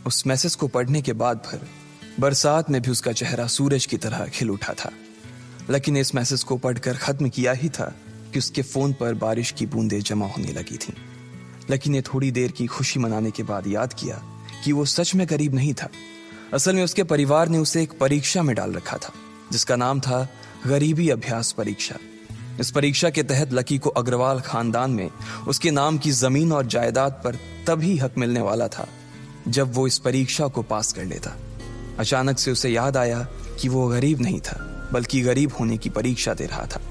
उस मैसेज को पढ़ने के बाद भर बरसात में भी उसका चेहरा सूरज की तरह खिल उठा था। लकी ने इस मैसेज को पढ़कर खत्म किया ही था कि उसके फोन पर बारिश की बूंदें जमा होने लगी थीं। लकी ने थोड़ी देर की खुशी मनाने के बाद याद किया कि वो सच में गरीब नहीं था। असल में उसके परिवार ने उसे एक परीक्षा में डाल रखा था जिसका नाम था गरीबी अभ्यास परीक्षा। इस परीक्षा के तहत लकी को अग्रवाल खानदान में उसके नाम की जमीन और जायदाद पर तभी हक मिलने वाला था जब वो इस परीक्षा को पास कर लेता। अचानक से उसे याद आया कि वो गरीब नहीं था बल्कि गरीब होने की परीक्षा दे रहा था।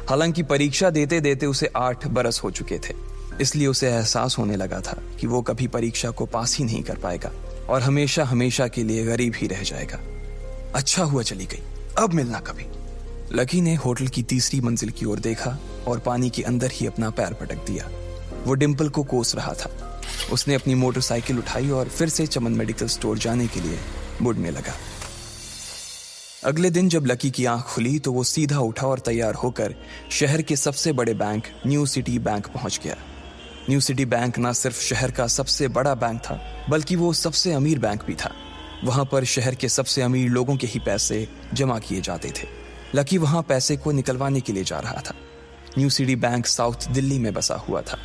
हालांकि परीक्षा देते देते उसे 8 बरस हो चुके थे, इसलिए उसे एहसास होने लगा था कि वो कभी परीक्षा को पास ही नहीं कर पाएगा और हमेशा हमेशा के लिए गरीब ही रह जाएगा। अच्छा हुआ चली गई, अब मिलना कभी। लकी ने होटल की तीसरी मंजिल की ओर देखा और पानी के अंदर ही अपना पैर पटक दिया। वो डिंपल को कोस रहा था। उसने अपनी मोटरसाइकिल उठाई और फिर से चमन मेडिकल स्टोर जाने के लिए मुड़ने लगा। अगले दिन जब लकी की आंख खुली तो वो सीधा उठा और तैयार होकर शहर के सबसे बड़े बैंक न्यू सिटी बैंक पहुंच गया। न्यू सिटी बैंक न सिर्फ शहर का सबसे बड़ा बैंक था बल्कि वो सबसे अमीर बैंक भी था। वहां पर शहर के सबसे अमीर लोगों के ही पैसे जमा किए जाते थे। लकी वहां पैसे को निकलवाने के लिए जा रहा था। New city bank south Delhi में बसा हुआ था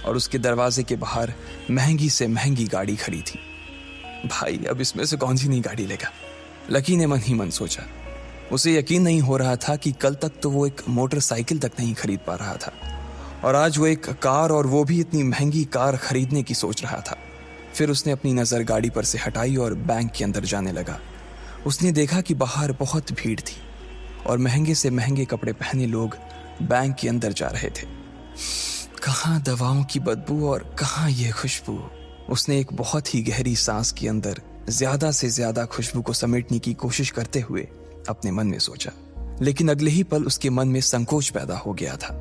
और उसके दरवाजे के बाहर महंगी से महंगी गाड़ी खड़ी थी। भाई, अब इसमें से कौन सी नई गाड़ी लेगा, लकी ने मन ही मन सोचा। उसे यकीन नहीं हो रहा था कि कल तक तो वो एक मोटरसाइकिल तक नहीं खरीद पा रहा था और आज वो एक कार, और वो भी इतनी महंगी कार खरीदने की सोच रहा था। फिर उसने अपनी नजर गाड़ी पर से हटाई और बैंक के अंदर जाने लगा। उसने देखा कि बाहर बहुत भीड़ थी और महंगे से महंगे कपड़े पहने लोग बैंक के अंदर जा रहे थे। कहाँ दवाओं की बदबू और कहाँ ये खुशबू। उसने एक बहुत ही गहरी सांस के अंदर ज्यादा से ज्यादा खुशबू को समेटने की कोशिश करते हुए अपने मन में सोचा, लेकिन अगले ही पल उसके मन में संकोच पैदा हो गया था।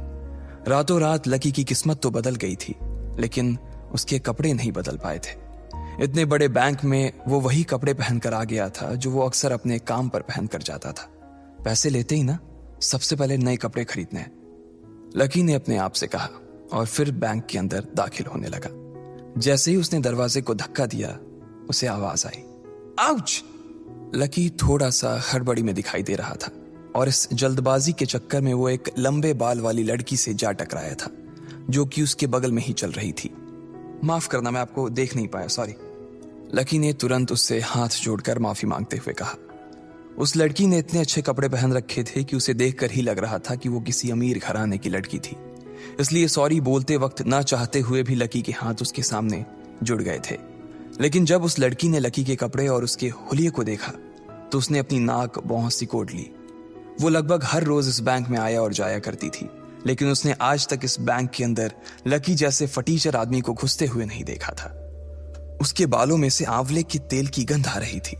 रातों रात लकी की किस्मत तो बदल गई थी, लेकिन उसके कपड़े नहीं बदल पाए थे। इतने बड़े बैंक में वो वही कपड़े पहनकर आ गया था जो वो अक्सर अपने काम पर पहनकर जाता था। पैसे लेते ही ना सबसे पहले नए कपड़े खरीदने हैं, लकी ने अपने आप से कहा और फिर बैंक के अंदर दाखिल होने लगा। जैसे ही उसने दरवाजे को धक्का दिया, उसे आवाज आई, आउच! लकी थोड़ा सा हड़बड़ी में दिखाई दे रहा था और इस जल्दबाजी के चक्कर में वो एक लंबे बाल वाली लड़की से जा टकराया था जो कि उसके बगल में ही चल रही थी। माफ करना, मैं आपको देख नहीं पाया, सॉरी। लकी ने तुरंत उससे हाथ जोड़कर माफी मांगते हुए कहा। उस लड़की ने इतने अच्छे कपड़े पहन रखे थे कि उसे देखकर ही लग रहा था कि वो किसी अमीर घराने की लड़की थी, इसलिए सॉरी बोलते वक्त ना चाहते हुए भी लकी के हाथ उसके सामने जुड़ गए थे। लेकिन जब उस लड़की ने लकी के कपड़े और उसके हुलिये को देखा तो उसने अपनी नाक भौं सिकोड़ ली। वो लगभग हर रोज इस बैंक में आया और जाया करती थी, लेकिन उसने आज तक इस बैंक के अंदर लकी जैसे फटीचर आदमी को घुसते हुए नहीं देखा था। उसके बालों में से आंवले के तेल की गंध आ रही थी।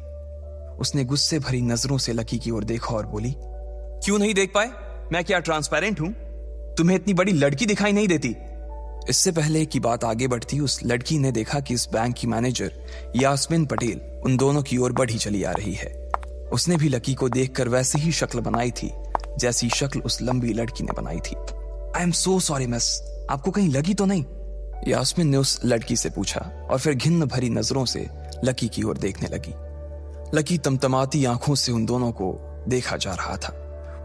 उसने गुस्से भरी नजरों से लकी की ओर देखा और बोली, क्यों नहीं देख पाए? मैं क्या ट्रांसपेरेंट हूं? तुम्हें इतनी बड़ी लड़की दिखाई नहीं देती? इससे पहले कि बात आगे बढ़ती, उस लड़की ने देखा कि इस बैंक की मैनेजर यास्मीन पटेल उन दोनों की ओर बढ़ी चली आ रही है। उसने भी लकी को देखकर वैसी ही शक्ल बनाई थी जैसी शक्ल उस लंबी लड़की ने बनाई थी। I am so sorry miss, आपको कहीं लगी तो नहीं? यास्मीन ने उस लड़की से पूछा और फिर घिन्न भरी नजरों से लकी की ओर देखने लगी। लकी तमतमाती आंखों से उन दोनों को देखा जा रहा था।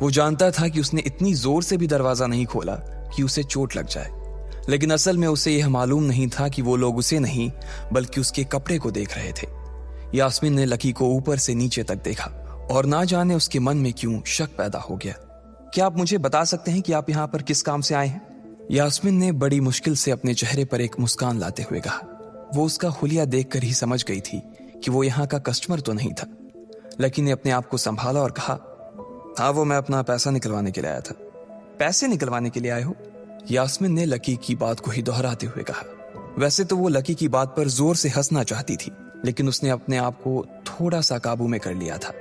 वो जानता था कि उसने इतनी जोर से भी दरवाजा नहीं खोला कि उसे चोट लग जाए, लेकिन असल में उसे यह मालूम नहीं था कि वो लोग उसे नहीं बल्कि उसके कपड़े को देख रहे थे। यास्मीन ने लकी को ऊपर से नीचे तक देखा और ना जाने उसके मन में क्यों शक पैदा हो गया। क्या आप मुझे बता सकते हैं कि आप यहाँ पर किस काम से आए हैं? यास्मीन ने बड़ी मुश्किल से अपने चेहरे पर एक मुस्कान लाते हुए कहा। वो उसका हुलिया देखकर ही समझ गई थी कि वो यहाँ का कस्टमर तो नहीं था। लकी ने अपने आप को संभाला और कहा, हाँ, वो मैं अपना पैसा निकलवाने के लिए आया था। पैसे निकलवाने के लिए आए हो? यास्मीन ने लकी की बात को ही दोहराते हुए कहा। वैसे तो वो लकी की बात पर जोर से हंसना चाहती थी, लेकिन उसने अपने आप को थोड़ा सा काबू में कर लिया था।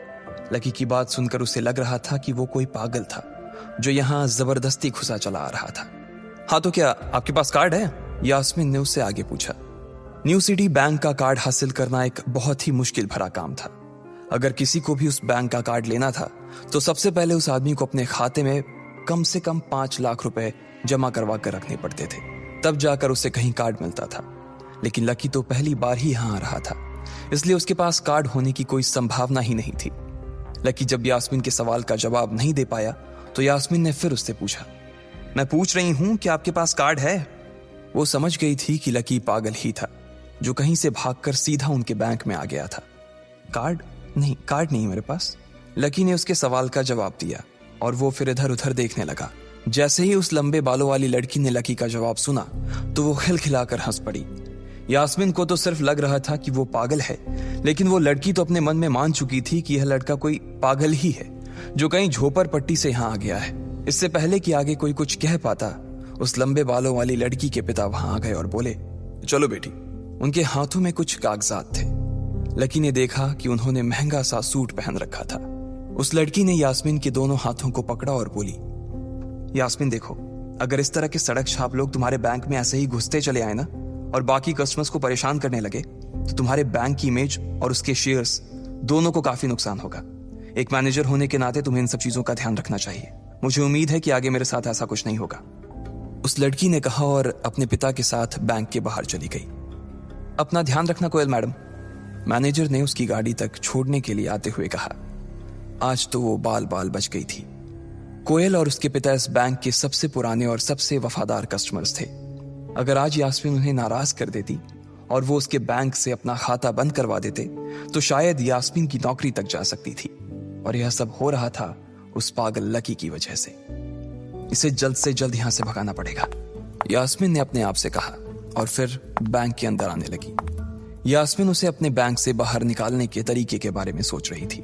लकी की बात सुनकर उसे लग रहा था कि वो कोई पागल था जो यहाँ जबरदस्ती घुसा चला आ रहा था। हाँ, तो क्या आपके पास कार्ड है? यास्मीन ने उससे आगे पूछा। न्यू सिटी बैंक का कार्ड हासिल करना एक बहुत ही मुश्किल भरा काम था। अगर किसी को भी उस बैंक का कार्ड लेना था तो सबसे पहले उस आदमी को अपने खाते में कम से कम 5 लाख रुपए जमा करवा कर रखने पड़ते थे, तब जाकर उसे कहीं कार्ड मिलता था। लेकिन लकी तो पहली बार ही यहाँ आ रहा था, इसलिए उसके पास कार्ड होने की कोई संभावना ही नहीं थी। लकी जब यास्मीन के सवाल का जवाब नहीं दे पाया तो यास्मीन ने फिर उससे पूछा, मैं पूछ रही हूं कि आपके पास कार्ड है? वो समझ गई थी कि लकी पागल ही था जो कहीं से भागकर सीधा उनके बैंक में आ गया था। कार्ड नहीं मेरे पास। लकी ने उसके सवाल का जवाब दिया और वो फिर इधर उधर देखने लगा। जैसे ही उस लंबे बालों वाली लड़की ने लकी का जवाब सुना तो वो खिलखिलाकर हंस पड़ी। यास्मीन को तो सिर्फ लग रहा था कि वो पागल है, लेकिन वो लड़की तो अपने मन में मान चुकी थी कि यह लड़का कोई पागल ही है जो कहीं झोपड़ पट्टी से यहाँ आ गया है। इससे पहले कि आगे कोई कुछ कह पाता, उस लंबे बालों वाली लड़की के पिता वहां आ गए और बोले, चलो बेटी। उनके हाथों में कुछ कागजात थे। लकी ने देखा कि उन्होंने महंगा सा सूट पहन रखा था। उस लड़की ने यास्मीन के दोनों हाथों को पकड़ा और बोली, यास्मीन देखो, अगर इस तरह के सड़क छाप लोग तुम्हारे बैंक में ऐसे ही घुसते चले आए ना और बाकी कस्टमर्स को परेशान करने लगे तो तुम्हारे बैंक की इमेज और उसके शेयर्स दोनों को काफी नुकसान होगा। एक मैनेजर होने के नाते तुम्हें इन सब चीजों का ध्यान रखना चाहिए। मुझे उम्मीद है कि आगे मेरे साथ ऐसा कुछ नहीं होगा, उस लड़की ने कहा और अपने पिता के साथ बैंक के बाहर चली गई। अपना ध्यान रखना कोयल मैडम, मैनेजर ने उसकी गाड़ी तक छोड़ने के लिए आते हुए कहा। आज तो वो बाल बाल बच गई थी। कोयल और उसके पिता इस बैंक के सबसे पुराने और सबसे वफादार कस्टमर्स थे। अगर आज यास्मीन उन्हें नाराज कर देती और वो उसके बैंक से अपना खाता बंद करवा देते तो शायद यास्मीन की नौकरी तक जा सकती थी। और यह सब हो रहा था उस पागल लकी की वजह से। इसे जल्द से जल्द यहां से भगाना पड़ेगा, यास्मीन ने अपने आप से कहा और फिर बैंक के अंदर आने लगी। यास्मीन उसे अपने बैंक से बाहर निकालने के तरीके के बारे में सोच रही थी,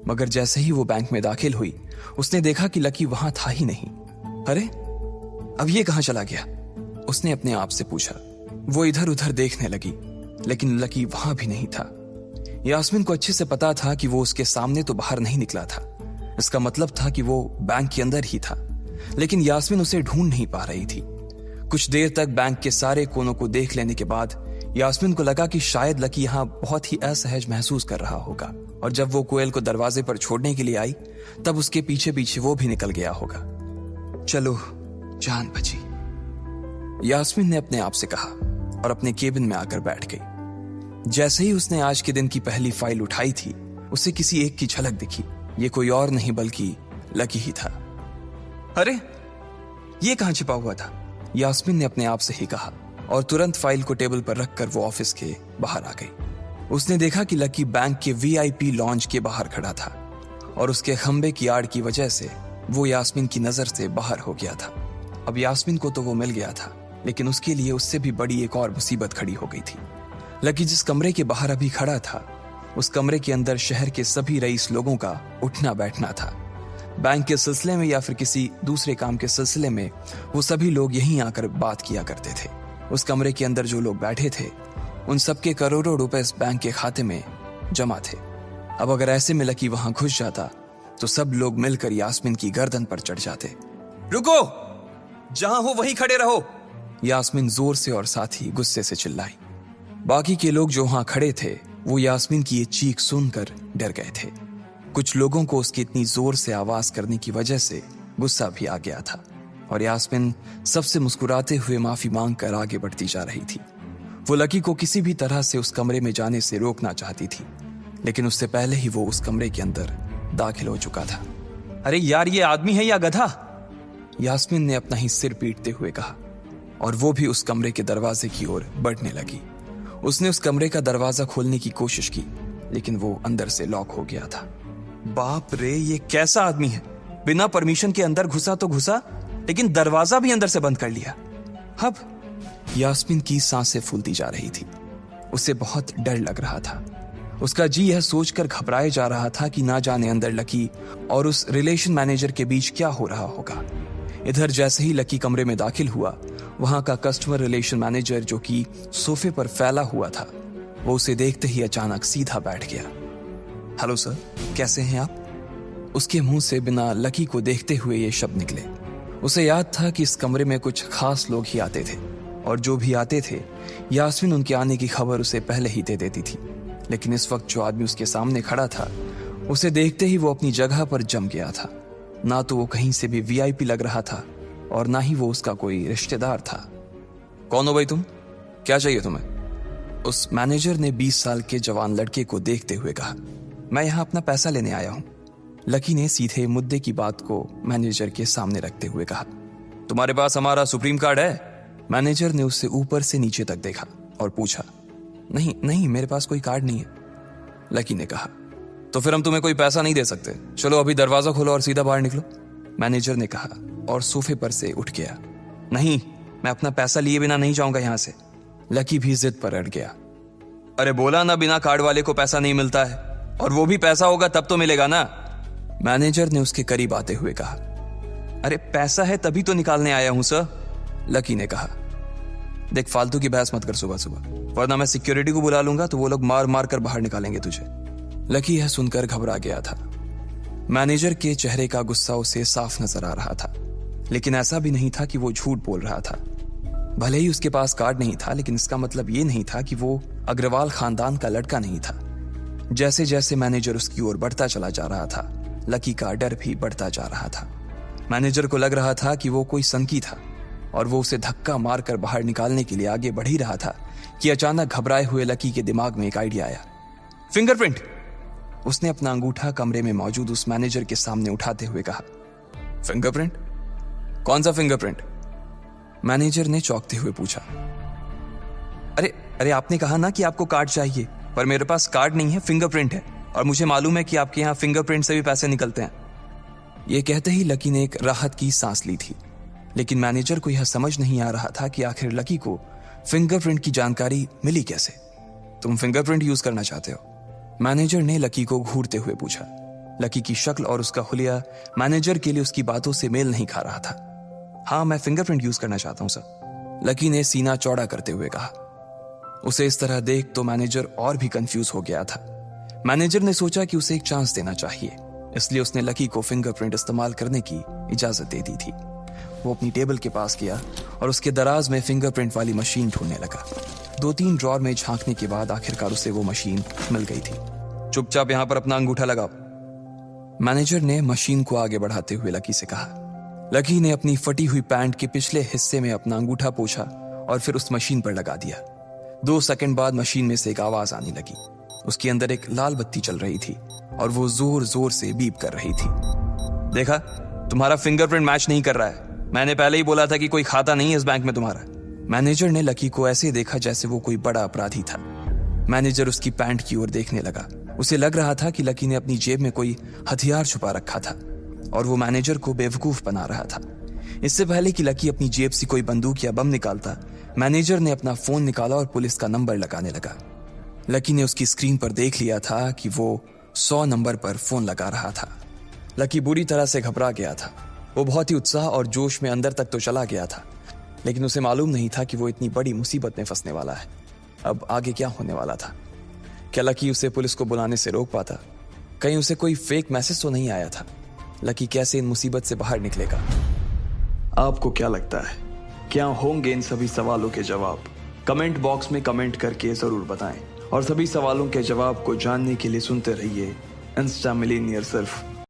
मगर जैसे ही वो बैंक में दाखिल हुई उसने देखा कि लकी वहां था ही नहीं। अरे अब ये कहां चला गया, उसने अपने आप से पूछा। वो इधर उधर देखने लगी लेकिन लकी वहां भी नहीं था। यास्मीन को अच्छे से पता था कि वो उसके सामने तो बाहर नहीं निकला था, इसका मतलब था कि वो बैंक के अंदर ही था, लेकिन यास्मीन उसे ढूंढ नहीं पा रही थी। कुछ देर तक बैंक के सारे कोनों को देख लेने के बाद यास्मीन को लगा कि शायद लकी यहां बहुत ही असहज महसूस कर रहा होगा और जब वो कोयल को दरवाजे पर छोड़ने के लिए आई तब उसके पीछे पीछे वो भी निकल गया होगा। चलो जान बची, यास्मीन ने अपने आप से कहा और अपने केबिन में आकर बैठ गई। जैसे ही उसने आज के दिन की पहली फाइल उठाई थी उसे किसी एक की झलक दिखी। ये कोई और नहीं बल्कि लकी ही था। अरे ये कहां छिपा हुआ था, यास्मीन ने अपने आप से ही कहा और तुरंत फाइल को टेबल पर रखकर वो ऑफिस के बाहर आ गई। उसने देखा कि लकी बैंक के वीआईपी लॉन्ज के बाहर खड़ा था और उसके खंबे की आड़ की वजह से वो यास्मीन की नजर से बाहर हो गया था। अब यास्मीन को तो वो मिल गया था, लेकिन उसके लिए उससे भी बड़ी एक और मुसीबत खड़ी हो गई थी। लकी जिस कमरे के बाहर अभी खड़ा था उस कमरे के अंदर शहर के सभी रईस लोगों का उठना बैठना था। बैंक के सिलसिले में या फिर किसी दूसरे काम के सिलसिले में वो सभी लोग यहीं आकर बात किया करते थे। उस कमरे के अंदर जो लोग बैठे थे उन सबके करोड़ों रुपए इस बैंक के खाते में जमा थे। अब अगर ऐसे में लकी वहां घुस जाता तो सब लोग मिलकर यास्मीन की गर्दन पर चढ़ जाते। रुको, जहां हो वहीं खड़े रहो, यास्मीन जोर से और साथ ही गुस्से से चिल्लाई। बाकी के लोग जो वहां खड़े थे वो यास्मीन की ये चीख सुनकर डर गए थे। कुछ लोगों को उसकी इतनी जोर से आवाज करने की वजह से गुस्सा भी आ गया था और यास्मीन सबसे मुस्कुराते हुए माफी मांगकर आगे बढ़ती जा रही थी। वो लकी को किसी भी तरह से उस कमरे में जाने से रोकना चाहती थी, लेकिन उससे पहले ही वो उस कमरे के अंदर दाखिल हो चुका था। अरे यार, ये आदमी है या गधा, यास्मीन ने अपना ही सिर पीटते हुए कहा और वो भी उस कमरे के दरवाजे की ओर बढ़ने लगी। उसने उस कमरे का दरवाजा खोलने की कोशिश की लेकिन वो अंदर से लॉक हो गया था। बाप रे, ये कैसा आदमी है, बिना परमिशन के अंदर घुसा तो घुसा लेकिन दरवाजा भी अंदर से बंद कर लिया। अब यास्मीन की सांसें फूलती जा रही थी, उसे बहुत डर लग रहा था। उसका जी यह सोचकर घबराए जा रहा था कि ना जाने अंदर लकी और उस रिलेशन मैनेजर के बीच क्या हो रहा होगा। इधर जैसे ही लकी कमरे में दाखिल हुआ वहां का कस्टमर रिलेशन मैनेजर जो कि सोफे पर फैला हुआ था वो उसे देखते ही अचानक सीधा बैठ गया। हेलो सर, कैसे हैं आप? उसके मुंह से बिना लकी को देखते हुए ये शब्द निकले। उसे याद था कि इस कमरे में कुछ खास लोग ही आते थे और जो भी आते थे यास्मीन उनके आने की खबर उसे पहले ही दे देती थी, लेकिन इस वक्त जो आदमी उसके सामने खड़ा था उसे देखते ही वो अपनी जगह पर जम गया था। ना तो वो कहीं से भी वीआईपी लग रहा था और ना ही वो उसका कोई रिश्तेदार था। कौन हो भाई तुम, क्या चाहिए तुम्हें? उस मैनेजर ने 20 साल के जवान लड़के को देखते हुए कहा, मैं यहां अपना पैसा लेने आया हूं। लकी ने सीधे मुद्दे की बात को मैनेजर के सामने रखते हुए कहा, तुम्हारे पास हमारा सुप्रीम कार्ड है? मैनेजर ने उससे ऊपर से नीचे तक देखा और पूछा, नहीं नहीं, मेरे पास कोई कार्ड नहीं है। लकी ने कहा, तो फिर हम तुम्हें कोई पैसा नहीं दे सकते। चलो अभी दरवाजा खोलो और सीधा बाहर निकलो। मैनेजर ने कहा और सोफे पर से उठ गया। नहीं, मैं अपना पैसा लिए बिना नहीं जाऊंगा यहां से। लकी भी जिद पर अड़ गया। अरे बोला ना, बिना कार्ड वाले को पैसा नहीं मिलता है, और वो भी पैसा होगा तब तो मिलेगा ना। मैनेजर ने उसके करीब आते हुए कहा, अरे पैसा है तभी तो निकालने आया हूं सर। लकी ने कहा, देख फालतू की बहस मत कर सुबह सुबह, वरना मैं सिक्योरिटी को बुला लूंगा तो वो लोग मार मार कर बाहर निकालेंगे तुझे। लकी यह सुनकर घबरा गया था। मैनेजर के चेहरे का गुस्सा उसे साफ नजर आ रहा था, लेकिन ऐसा भी नहीं था कि वो झूठ बोल रहा था। भले ही उसके पास कार्ड नहीं था, लेकिन इसका मतलब ये नहीं था कि वो अग्रवाल खानदान का लड़का नहीं था। जैसे जैसे मैनेजर उसकी ओर बढ़ता चला जा रहा था, लकी का डर भी बढ़ता जा रहा था। मैनेजर को लग रहा था कि वो कोई संकी था और वो उसे धक्का मारकर बाहर निकालने के लिए आगे बढ़ ही रहा था कि अचानक घबराए हुए लकी के दिमाग में एक आइडिया आया। फिंगरप्रिंट! उसने अपना अंगूठा कमरे में मौजूद उस मैनेजर के सामने उठाते हुए कहा। फिंगरप्रिंट? कौन सा फिंगरप्रिंट? मैनेजर ने चौंकते हुए पूछा। अरे अरे, आपने कहा ना कि आपको कार्ड चाहिए, पर मेरे पास कार्ड नहीं है, फिंगरप्रिंट है, और मुझे मालूम है कि आपके यहाँ फिंगरप्रिंट से भी पैसे निकलते हैं। यह कहते ही लकी ने एक राहत की सांस ली थी, लेकिन मैनेजर को यह समझ नहीं आ रहा था कि आखिर लकी को फिंगरप्रिंट की जानकारी मिली कैसे। तुम फिंगरप्रिंट यूज करना चाहते हो? मैनेजर ने लकी को घूरते हुए पूछा। लकी की शक्ल और उसका हुलिया मैनेजर के लिए उसकी बातों से मेल नहीं खा रहा था। हाँ, मैं फिंगरप्रिंट यूज करना चाहता हूं सर, लकी ने सीना चौड़ा करते हुए कहा। उसे इस तरह देख तो मैनेजर और भी कंफ्यूज हो गया था। मैनेजर ने सोचा कि उसे एक चांस देना चाहिए, इसलिए उसने लकी को फिंगरप्रिंट इस्तेमाल करने की इजाजत दे दी थी। वो अपनी टेबल के पास गया और उसके दराज में फिंगरप्रिंट वाली मशीन ढूंढने लगा। 2-3 ड्रॉर में झांकने के बाद आखिरकार उसे वो मशीन मिल गई थी। चुपचाप यहां पर अपना अंगूठा लगाओ, मैनेजर ने मशीन को आगे बढ़ाते हुए लकी से कहा। लकी ने अपनी फटी हुई पैंट के पिछले हिस्से में अपना अंगूठा पोंछा और फिर उस मशीन पर लगा दिया। 2 सेकंड बाद मशीन में से एक आवाज आने लगी। उसके अंदर एक लाल बत्ती चल रही थी और वो जोर जोर से बीप कर रही थी। देखा, तुम्हारा फिंगरप्रिंट मैच नहीं कर रहा है। मैंने पहले ही बोला था कि कोई खाता नहीं है इस बैंक में तुम्हारा। मैनेजर ने लकी को ऐसे देखा जैसे वो कोई बड़ा अपराधी था। मैनेजर उसकी पैंट की ओर देखने लगा। उसे लग रहा था कि लकी ने अपनी जेब में कोई हथियार छुपा रखा था और वो मैनेजर को बेवकूफ बना रहा था। इससे पहले कि लकी अपनी जेब से कोई बंदूक या बम निकालता, मैनेजर ने अपना फोन निकाला और पुलिस का नंबर लगाने लगा। लकी ने उसकी स्क्रीन पर देख लिया था कि वो 100 नंबर पर फोन लगा रहा था। लकी बुरी तरह से घबरा गया था। वो बहुत ही उत्साह और जोश में अंदर तक तो चला गया था, लेकिन उसे मालूम नहीं था कि वो इतनी बड़ी मुसीबत में फंसने वाला है। अब आगे क्या होने वाला था? क्या लकी उसे पुलिस को बुलाने से रोक पाता? कहीं उसे कोई फेक मैसेज तो नहीं आया था? लकी कैसे इन मुसीबत से बाहर निकलेगा? आपको क्या लगता है, क्या होंगे इन सभी सवालों के जवाब? कमेंट बॉक्स में कमेंट करके जरूर बताएं, और सभी सवालों के जवाब को जानने के लिए सुनते रहिए इंस्टा मिलीनियर सिर्फ